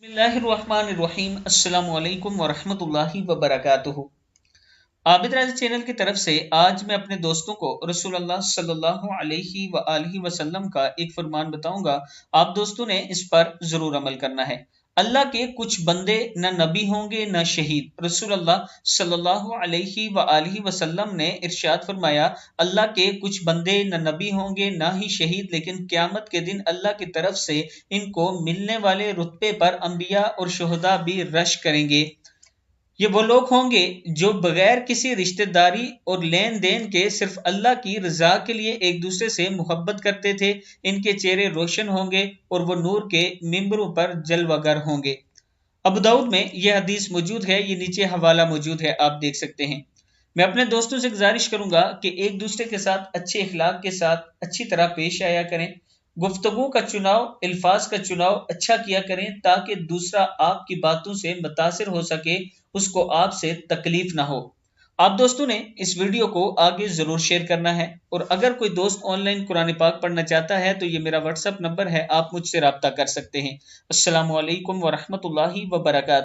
बिस्मिल्लाहिर्रहमानिर्रहीम। अस्सलाम वालेकुम वरहमतुल्लाहि वबरकातुहू। आबिद राजा चैनल की तरफ से आज मैं अपने दोस्तों को रसूलुल्लाह सल्लल्लाहु अलैहि वसल्लम का एक फरमान बताऊंगा। आप दोस्तों ने इस पर जरूर अमल करना है। अल्लाह के कुछ बंदे न नबी होंगे न शहीद। रसूलुल्लाह सल्लल्लाहु अलैहि वसल्लम ने इरशाद फरमाया, अल्लाह के कुछ बंदे न नबी होंगे न ही शहीद, लेकिन क़यामत के दिन अल्लाह की तरफ से इनको मिलने वाले रुतबे पर अंबिया और शुहदा भी रश करेंगे। ये वो लोग होंगे जो बगैर किसी रिश्तेदारी और लेन देन के सिर्फ अल्लाह की रजा के लिए एक दूसरे से मोहब्बत करते थे। इनके चेहरे रोशन होंगे और वो नूर के मिंबरों पर जलवागर होंगे। अबू दाऊद में यह हदीस मौजूद है, ये नीचे हवाला मौजूद है, आप देख सकते हैं। मैं अपने दोस्तों से गुजारिश करूंगा कि एक दूसरे के साथ अच्छे इखलाक के साथ अच्छी तरह पेश आया करें। गुफ्तगू का चुनाव, अल्फाज का चुनाव अच्छा किया करें ताकि दूसरा आपकी बातों से मुतासिर हो सके, उसको आपसे तकलीफ ना हो। आप दोस्तों ने इस वीडियो को आगे जरूर शेयर करना है। और अगर कोई दोस्त ऑनलाइन कुरान पाक पढ़ना चाहता है तो ये मेरा व्हाट्सएप नंबर है, आप मुझसे रब्ता कर सकते हैं। अस्सलामु अलैकुम वरहमतुल्लाहि वबरकातुहू।